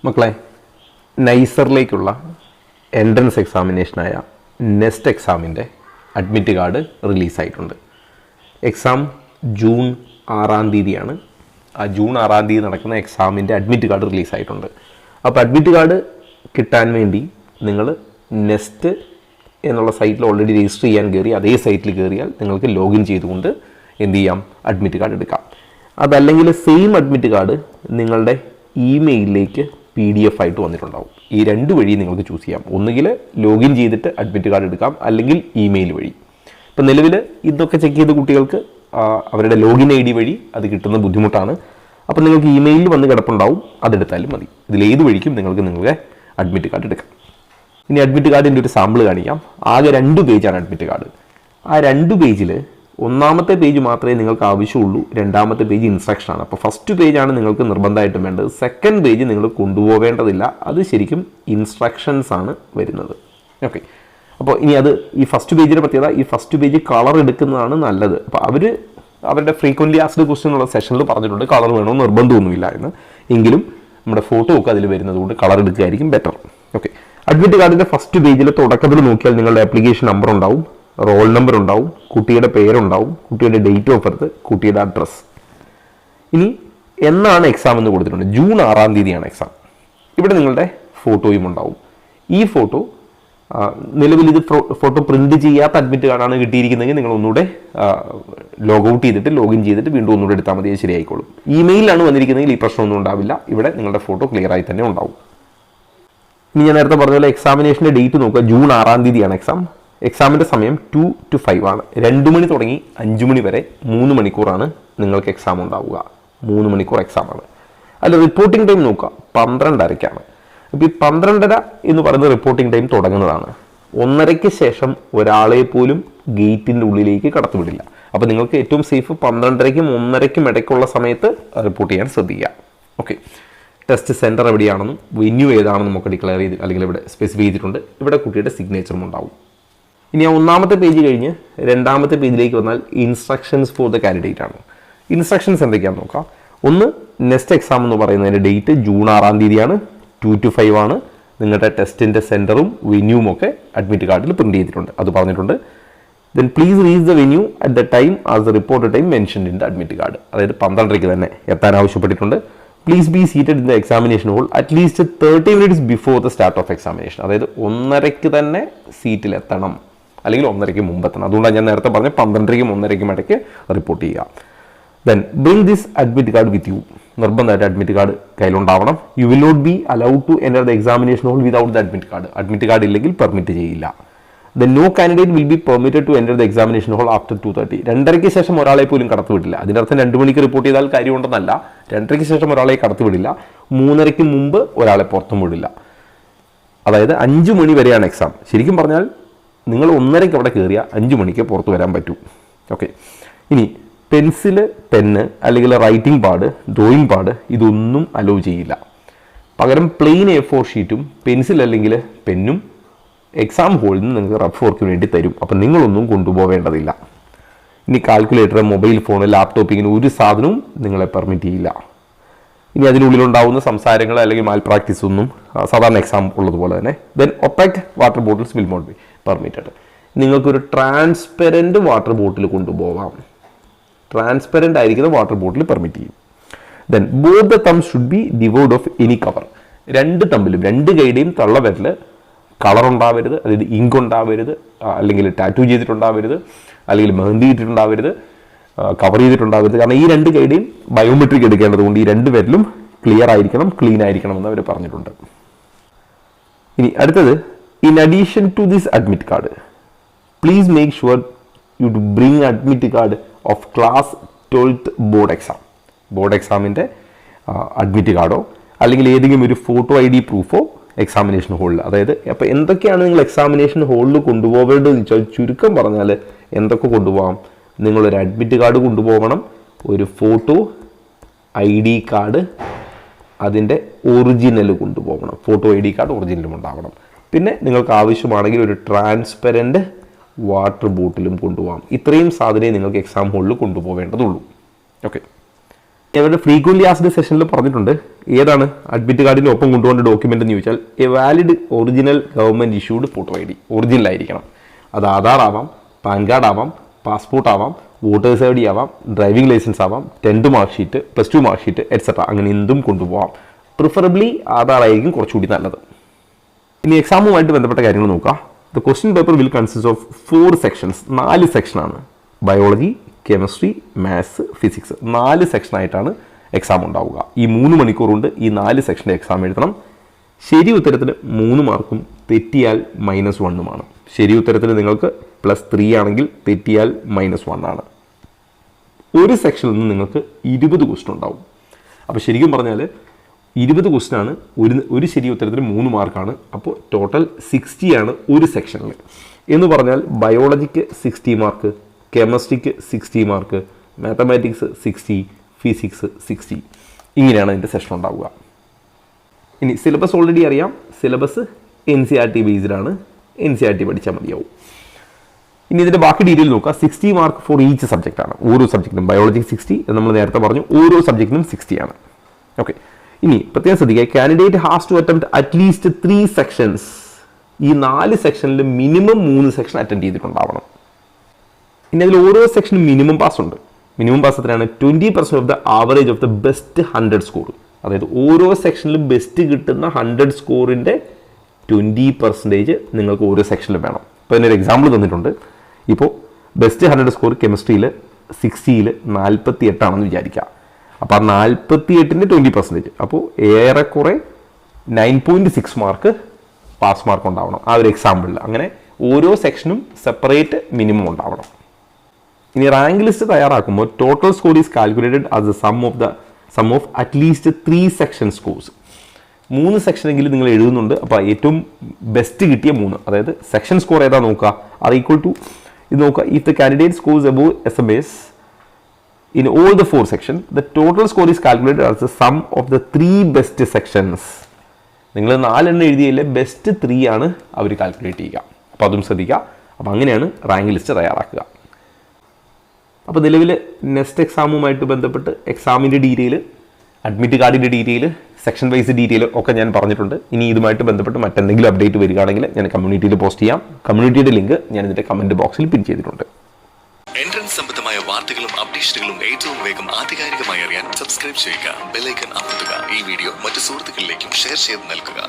മക്കളെ, നൈസറിലേക്കുള്ള entrance എക്സാമിനേഷനായ nest എക്സാമിൻ്റെ admit card റിലീസായിട്ടുണ്ട്. Exam June 6 തീയതിയാണ്. ആ ജൂൺ 6 തീയതി നടക്കുന്ന എക്സാമിൻ്റെ അഡ്മിറ്റ് കാർഡ് റിലീസായിട്ടുണ്ട്. അപ്പോൾ അഡ്മിറ്റ് കാർഡ് കിട്ടാൻ വേണ്ടി നിങ്ങൾ നെസ്റ്റ് എന്നുള്ള സൈറ്റിൽ ഓൾറെഡി രജിസ്റ്റർ ചെയ്യാൻ കയറി അതേ സൈറ്റിൽ കയറിയാൽ നിങ്ങൾക്ക് ലോഗിൻ ചെയ്തുകൊണ്ട് എന്ത് ചെയ്യാം, അഡ്മിറ്റ് കാർഡ് എടുക്കാം. അതല്ലെങ്കിൽ സെയിം അഡ്മിറ്റ് കാർഡ് നിങ്ങളുടെ ഇമെയിലിലേക്ക് PDF ആയിട്ട് വന്നിട്ടുണ്ടാവും. ഈ രണ്ട് വഴി നിങ്ങൾക്ക് ചൂസ് ചെയ്യാം. ഒന്നുകിൽ ലോഗിൻ ചെയ്തിട്ട് അഡ്മിറ്റ് കാർഡ് എടുക്കാം, അല്ലെങ്കിൽ ഇമെയിൽ വഴി. ഇപ്പം നിലവിൽ ഇതൊക്കെ ചെക്ക് ചെയ്ത കുട്ടികൾക്ക് അവരുടെ ലോഗിൻ ID വഴി അത് കിട്ടുന്ന ബുദ്ധിമുട്ടാണ്. അപ്പോൾ നിങ്ങൾക്ക് ഇമെയിലിൽ വന്ന് കിടപ്പുണ്ടാവും, അതെടുത്താലും മതി. ഇതിലേത് വഴിക്കും നിങ്ങൾക്ക് നിങ്ങളുടെ അഡ്മിറ്റ് കാർഡ് എടുക്കാം. ഇനി അഡ്മിറ്റ് കാർഡിൻ്റെ ഒരു സാമ്പിൾ കാണിക്കാം. ആകെ 2 പേജാണ് അഡ്മിറ്റ് കാർഡ്. ആ 2 പേജിൽ ഒന്നാമത്തെ പേജ് മാത്രമേ നിങ്ങൾക്ക് ആവശ്യമുള്ളൂ, രണ്ടാമത്തെ പേജ് ഇൻസ്ട്രക്ഷനാണ്. അപ്പോൾ ഫസ്റ്റ് പേജാണ് നിങ്ങൾക്ക് നിർബന്ധമായിട്ടും വേണ്ടത്. സെക്കൻഡ് പേജ് നിങ്ങൾ കൊണ്ടുപോവേണ്ടതില്ല, അത് ശരിക്കും ഇൻസ്ട്രക്ഷൻസ് ആണ് വരുന്നത്. ഓക്കെ, അപ്പോൾ ഇനി അത് ഈ ഫസ്റ്റ് പേജിൻ്റെ പ്രത്യേകത, ഈ ഫസ്റ്റ് പേജ് കളർ എടുക്കുന്നതാണ് നല്ലത്. അപ്പോൾ അവരുടെ ഫ്രീക്വൻ്റ്ലി ആസ്ക്ഡ് ക്വസ്റ്റ്യൻ ഉള്ള സെഷനിൽ പറഞ്ഞിട്ടുണ്ട് കളർ വേണമെന്ന് നിർബന്ധമൊന്നുമില്ല എന്ന്. എങ്കിലും നമ്മുടെ ഫോട്ടോ ഒക്കെ അതിൽ വരുന്നത് കൊണ്ട് കളർ എടുക്കുകയായിരിക്കും ബെറ്റർ. ഓക്കെ, അഡ്മിറ്റ് കാർഡിൻ്റെ ഫസ്റ്റ് പേജിൽ തുടക്കത്തിൽ നോക്കിയാൽ നിങ്ങളുടെ ആപ്ലിക്കേഷൻ നമ്പർ ഉണ്ടാവും, റോൾ നമ്പർ ഉണ്ടാവും, കുട്ടിയുടെ പേരുണ്ടാവും, കുട്ടിയുടെ ഡേറ്റ് ഓഫ് ബർത്ത്, കുട്ടിയുടെ അഡ്രസ്സ്. ഇനി എന്നാണ് എക്സാം എന്ന് കൊടുത്തിട്ടുണ്ട്. ജൂൺ 6 തീയതിയാണ് എക്സാം. ഇവിടെ നിങ്ങളുടെ ഫോട്ടോയും ഉണ്ടാവും. ഈ ഫോട്ടോ നിലവിൽ ഇത് ഫോട്ടോ പ്രിന്റ് ചെയ്യാത്ത അഡ്മിറ്റ് കാർഡാണ് കിട്ടിയിരിക്കുന്നതെങ്കിൽ നിങ്ങൾ ഒന്നുകൂടെ ലോഗൗട്ട് ചെയ്തിട്ട് ലോഗിൻ ചെയ്തിട്ട് വീണ്ടും ഒന്നുകൂടെ എടുത്താൽ മതി, ശരിയായിക്കോളും. ഇമെയിലാണ് വന്നിരിക്കുന്നതെങ്കിൽ ഈ പ്രശ്നമൊന്നും ഉണ്ടാവില്ല. ഇവിടെ നിങ്ങളുടെ ഫോട്ടോ ക്ലിയർ ആയി തന്നെ ഉണ്ടാവും. ഇനി ഞാൻ നേരത്തെ പറഞ്ഞ പോലെ എക്സാമിനേഷൻ്റെ ഡേറ്റ് നോക്കുക, ജൂൺ 6 തീയതിയാണ് എക്സാം. എക്സാമിൻ്റെ സമയം 2 to 5 ആണ്. 2 മണി തുടങ്ങി 5 മണി വരെ 3 മണിക്കൂറാണ് നിങ്ങൾക്ക് എക്സാം ഉണ്ടാവുക. 3 മണിക്കൂർ എക്സാമാണ്. അതിൽ റിപ്പോർട്ടിംഗ് ടൈം നോക്കുക, 12:30 അപ്പോൾ ഈ 12:30 എന്ന് പറയുന്നത് റിപ്പോർട്ടിംഗ് ടൈം തുടങ്ങുന്നതാണ്. 1:30 ശേഷം ഒരാളെ പോലും ഗേറ്റിൻ്റെ ഉള്ളിലേക്ക് കടത്തിവിടില്ല. അപ്പോൾ നിങ്ങൾക്ക് ഏറ്റവും സേഫ് 12:30ക്കും 1:30ക്കും ഇടയ്ക്കുള്ള സമയത്ത് റിപ്പോർട്ട് ചെയ്യാൻ ശ്രദ്ധിക്കുക. ഓക്കെ, ടെസ്റ്റ് സെൻറ്റർ എവിടെയാണെന്നും വെന്യൂ ഏതാണെന്നും ഒക്കെ ഡിക്ലെയർ ചെയ്ത് അല്ലെങ്കിൽ ഇവിടെ സ്പെസിഫൈ ചെയ്തിട്ടുണ്ട്. ഇവിടെ കുട്ടിയുടെ സിഗ്നേച്ചറും ഉണ്ടാവും. ഇനി ആ ഒന്നാമത്തെ പേജ് കഴിഞ്ഞ് രണ്ടാമത്തെ പേജിലേക്ക് വന്നാൽ ഇൻസ്ട്രക്ഷൻസ് ഫോർ ദ കാൻഡിഡേറ്റ് ആണ്. ഇൻസ്ട്രക്ഷൻസ് എന്തൊക്കെയാണെന്ന് നോക്കാം. ഒന്ന്, നെക്സ്റ്റ് എക്സാം എന്ന് പറയുന്നതിൻ്റെ ഡേറ്റ് ജൂൺ 6 തീയതിയാണ്. 2 to 5 ആണ്. നിങ്ങളുടെ ടെസ്റ്റിൻ്റെ സെൻറ്ററും വെന്യൂവും ഒക്കെ അഡ്മിറ്റ് കാർഡിൽ പ്രിൻറ്റ് ചെയ്തിട്ടുണ്ട്, അത് പറഞ്ഞിട്ടുണ്ട്. Then please reach the venue at the time as the reported time mentioned in the admit card. അതായത് 12:30 തന്നെ എത്താൻ ആവശ്യപ്പെട്ടിട്ടുണ്ട്. Please be seated in the examination hall at least 30 minutes before the start of examination. അതായത് 1:30 തന്നെ സീറ്റിലെത്തണം, അല്ലെങ്കിൽ 1:30 മുമ്പ് എത്തണം. അതുകൊണ്ടാണ് ഞാൻ നേരത്തെ പറഞ്ഞത് 12:30ക്കും 1:30ക്കും ഇടയ്ക്ക് റിപ്പോർട്ട് ചെയ്യുക. Then bring this admit card with you. നിർബന്ധമായിട്ട് അഡ്മിറ്റ് കാർഡ് കയ്യിലുണ്ടാവണം. You will not be allowed to enter the examination hall without the admit card. Admit card ഇല്ലെങ്കിൽ പെർമിറ്റ് ചെയ്യില്ല. Then no candidate will be permitted to enter the examination hall after 2:30. 2:30ക്ക് ശേഷം ഒരാളെ പോലും കടത്തിവിടില്ല. അതിൻ്റെ അർത്ഥം 2 മണിക്ക് റിപ്പോർട്ട് ചെയ്താൽ കാര്യമുണ്ടെന്നല്ല. 2:30ക്ക് ശേഷം ഒരാളെ കടത്തിവിടില്ല. 3:30ക്ക് മുമ്പ് ഒരാളെ പുറത്തും വിടില്ല. അതായത് 5 മണി വരെയാണ് എക്സാം. ശരിക്കും പറഞ്ഞാൽ നിങ്ങൾ 1:30ക്ക് അവിടെ കയറിയാൽ 5 മണിക്ക് പുറത്ത് വരാൻ പറ്റൂ. ഓക്കെ, ഇനി പെൻസില്, പെന്ന് അല്ലെങ്കിൽ റൈറ്റിംഗ് പാഡ്, ഡ്രോയിങ് പാഡ് ഇതൊന്നും അലോ ചെയ്യില്ല. പകരം പ്ലെയിൻ A4 ഷീറ്റും പെൻസിൽ അല്ലെങ്കിൽ പെന്നും എക്സാം ഹോളിൽ നിന്ന് നിങ്ങൾക്ക് റഫ് വർക്കിന് വേണ്ടി തരും. അപ്പം നിങ്ങളൊന്നും കൊണ്ടുപോവേണ്ടതില്ല. ഇനി കാൽക്കുലേറ്റർ, മൊബൈൽ ഫോൺ, ലാപ്ടോപ്പ് ഇങ്ങനെ ഒരു സാധനവും നിങ്ങളെ പെർമിറ്റ് ചെയ്യില്ല. ഇനി അതിനുള്ളിലുണ്ടാവുന്ന സംസാരങ്ങൾ അല്ലെങ്കിൽ മാൽ പ്രാക്ടീസ് ഒന്നും സാധാരണ എക്സാം ഉള്ളതുപോലെ തന്നെ. Then opaque water bottles will not be permitted. നിങ്ങൾക്കൊരു ട്രാൻസ്പെറൻറ്റ് വാട്ടർ ബോട്ടിൽ കൊണ്ടുപോകാം. ട്രാൻസ്പെറൻ്റ് ആയിരിക്കുന്ന വാട്ടർ ബോട്ടിൽ പെർമിറ്റ് ചെയ്യും. Then both the thumbs should be devoid of any cover. 2 തമ്മിലും 2 കൈയുടെയും തള്ളവിരൽ കളർ ഉണ്ടാവരുത്, അതായത് ഇങ്ക് ഉണ്ടാവരുത്, അല്ലെങ്കിൽ ടാറ്റു ചെയ്തിട്ടുണ്ടാവരുത്, അല്ലെങ്കിൽ മെഹന്തി ഇട്ടിട്ടുണ്ടാവരുത്, കവർ ചെയ്തിട്ടുണ്ടാവരുത്. കാരണം ഈ 2 കൈയുടെയും ബയോമെട്രിക് എടുക്കേണ്ടത് കൊണ്ട് ഈ 2 പേരിലും ക്ലിയർ ആയിരിക്കണം, ക്ലീൻ ആയിരിക്കണം എന്ന് അവർ പറഞ്ഞിട്ടുണ്ട്. ഇനി അടുത്തത്, in addition to this admit card please make sure you to bring admit card of class 12th board exam. Board എക്സാമിൻ്റെ അഡ്മിറ്റ് കാർഡോ അല്ലെങ്കിൽ ഏതെങ്കിലും ഒരു ഫോട്ടോ ID പ്രൂഫോ എക്സാമിനേഷൻ ഹോളിൽ. അതായത് അപ്പോൾ എന്തൊക്കെയാണ് നിങ്ങൾ എക്സാമിനേഷൻ ഹോളിൽ കൊണ്ടുപോകേണ്ടതെന്ന് വെച്ചാൽ ചുരുക്കം പറഞ്ഞാൽ എന്തൊക്കെ കൊണ്ടുപോകാം. നിങ്ങളൊരു അഡ്മിറ്റ് കാർഡ് കൊണ്ടുപോകണം, ഒരു ഫോട്ടോ ID കാർഡ് അതിൻ്റെ ഒറിജിനൽ കൊണ്ടുപോകണം. ഫോട്ടോ ID കാർഡ് ഒറിജിനലും ഉണ്ടാവണം. പിന്നെ നിങ്ങൾക്ക് ആവശ്യമാണെങ്കിൽ ഒരു ട്രാൻസ്പെറൻറ്റ് വാട്ടർ ബോട്ടിലും കൊണ്ടുപോകാം. ഇത്രയും സാധനമേ നിങ്ങൾക്ക് എക്സാം ഹോളിൽ കൊണ്ടുപോകേണ്ടതുള്ളൂ. ഓക്കെ, ഇവരുടെ ഫ്രീക്വൻലി ആസ്ക്ഡ് സെഷനിൽ പറഞ്ഞിട്ടുണ്ട് ഏതാണ് അഡ്മിറ്റ് കാർഡിൻ്റെ ഒപ്പം കൊണ്ടുപോകേണ്ട ഡോക്യുമെൻ്റ് എന്ന് ചോദിച്ചാൽ A valid original government issued photo ID original ആയിരിക്കണം. അത് ആധാർ ആവാം, പാൻ കാർഡ് ആവാം, പാസ്പോർട്ട് ആവാം, വോട്ടേഴ്സ് ID ആവാം, ഡ്രൈവിംഗ് ലൈസൻസ് ആവാം, 10th mark sheet, +2 mark sheet et cetera അങ്ങനെ എന്തും കൊണ്ടുപോകാം. പ്രിഫറബിളി ആധാർ ആയിരിക്കും കുറച്ചുകൂടി നല്ലത്. ഇനി എക്സാമുമായിട്ട് ബന്ധപ്പെട്ട കാര്യങ്ങൾ നോക്കാം. The question paper will consist of 4 sections 4 സെക്ഷനാണ്. ബയോളജി, കെമിസ്ട്രി, മാത്സ്, ഫിസിക്സ് 4 സെക്ഷനായിട്ടാണ് എക്സാം ഉണ്ടാവുക. ഈ 3 മണിക്കൂർ കൊണ്ട് ഈ 4 സെക്ഷൻ്റെ എക്സാം എഴുതണം. ശരി ഉത്തരത്തിന് 3 മാർക്കും തെറ്റിയാൽ -1 ശരി ഉത്തരത്തിന് നിങ്ങൾക്ക് +3 ആണെങ്കിൽ തെറ്റിയാൽ -1 ആണ്. ഒരു സെക്ഷനിൽ നിന്ന് നിങ്ങൾക്ക് 20 ക്വസ്റ്റ്യൻ ഉണ്ടാവും. അപ്പോൾ ശരിക്കും പറഞ്ഞാൽ 20 ക്വസ്റ്റ്യൻ ആണ്. ഒരു ശരി ഉത്തരത്തിന് 3 മാർക്കാണ്. അപ്പോൾ ടോട്ടൽ 60 ആണ് ഒരു സെക്ഷനിൽ. എന്ന് പറഞ്ഞാൽ ബയോളജിക്ക് 60 മാർക്ക്, കെമിസ്ട്രിക്ക് 60 മാർക്ക്, മാത്തമാറ്റിക്സ് 60, ഫിസിക്സ് 60 ഇങ്ങനെയാണ് അതിൻ്റെ സെഷൻ ഉണ്ടാവുക. ഇനി സിലബസ് ഓൾറെഡി അറിയാം. സിലബസ് NCERT ബേസ്ഡ് ആണ്. NCERT പഠിച്ചാൽ മതിയാവും. ഇനി ഇതിൻ്റെ ബാക്കി ഡീറ്റെയിൽ നോക്കുക. 60 മാർക്ക് ഫോർ ഈച്ച് സബ്ജക്റ്റ് ആണ്. ഓരോ സബ്ജക്റ്റിനും ബയോളജിക്ക് 60 നമ്മൾ നേരത്തെ പറഞ്ഞു. ഓരോ സബ്ജക്റ്റിനും 60 ആണ്. ഓക്കെ. ഇനി പ്രത്യേകം ശ്രദ്ധിക്കുക, candidate has to attempt at least 3 sections. ഈ 4 സെക്ഷനിൽ മിനിമം 3 സെക്ഷൻ അറ്റൻഡ് ചെയ്തിട്ടുണ്ടാവണം. ഇനി അതിൽ ഓരോ സെക്ഷനും മിനിമം പാസ് ഉണ്ട്. മിനിമം പാസ് എത്രയാണ്? 20% of the average of the best 100 score. അതായത് ഓരോ സെക്ഷനിലും ബെസ്റ്റ് കിട്ടുന്ന 100 സ്കോറിൻ്റെ 20% നിങ്ങൾക്ക് ഓരോ സെക്ഷനിലും വേണം. ഇപ്പോൾ അതിനൊരു എക്സാമ്പിൾ തന്നിട്ടുണ്ട്. ഇപ്പോൾ ബെസ്റ്റ് 100 സ്കോർ കെമിസ്ട്രിയിൽ 60ൽ 48 ആണെന്ന് വിചാരിക്കുക. അപ്പോൾ ആ 48ൻ്റെ 20%. അപ്പോൾ ഏറെക്കുറെ 9.6 മാർക്ക് പാസ് മാർക്ക് ഉണ്ടാവണം ആ ഒരു എക്സാമ്പിളിൽ. അങ്ങനെ ഓരോ സെക്ഷനും സെപ്പറേറ്റ് മിനിമം ഉണ്ടാവണം. ഇനി റാങ്ക് ലിസ്റ്റ് തയ്യാറാക്കുമ്പോൾ total score is calculated as the sum of at least 3 section scores. 3 സെക്ഷനെങ്കിലും നിങ്ങൾ എഴുതുന്നുണ്ട്. അപ്പോൾ ഏറ്റവും ബെസ്റ്റ് കിട്ടിയ 3, അതായത് സെക്ഷൻ സ്കോർ ഏതാ നോക്കുക. അത് ഈക്വൽ ടു ഇത് നോക്കുക. If the candidate scores above SMS in all the 4 sections, the total score is calculated as the sum of the 3 best sections. നിങ്ങൾ 4 എഴുതിയതിലെ ബെസ്റ്റ് 3 ആണ് അവർ കാൽക്കുലേറ്റ് ചെയ്യുക. അപ്പോൾ അതും ശ്രദ്ധിക്കുക. അപ്പോൾ അങ്ങനെയാണ് റാങ്ക് ലിസ്റ്റ് തയ്യാറാക്കുക. അപ്പോൾ നിലവിൽ നെക്സ്റ്റ് എക്സാമുമായിട്ട് ബന്ധപ്പെട്ട് എക്സാമിൻ്റെ ഡീറ്റെയിൽ, അഡ്മിറ്റ് കാർഡിൻ്റെ ഡീറ്റെയിൽ, സെക്ഷൻ വൈസ് ഡീറ്റെയിൽ ഒക്കെ ഞാൻ പറഞ്ഞിട്ടുണ്ട്. ഇനി ഇതുമായിട്ട് ബന്ധപ്പെട്ട് മറ്റെന്തെങ്കിലും അപ്ഡേറ്റ് വരികയാണെങ്കിൽ ഞാൻ കമ്മ്യൂണിറ്റിയിൽ പോസ്റ്റ് ചെയ്യാം. കമ്മ്യൂണിറ്റിയുടെ ലിങ്ക് ഞാൻ ഇതിൻ്റെ കമൻറ്റ് ബോക്സിൽ പിൻ ചെയ്തിട്ടുണ്ട്. എൻട്രൻസ് സംബന്ധമായ വാർത്തകളും അപ്ഡേഷനുകളും ഏറ്റവും വേഗം ആധികാരികമായി അറിയാൻ സബ്സ്ക്രൈബ് ചെയ്യുക, ബെൽ ഐക്കൺ അമർത്തുക. ഈ വീഡിയോ മറ്റു സുഹൃത്തുക്കളിലേക്കും ഷെയർ ചെയ്ത് നൽകുക.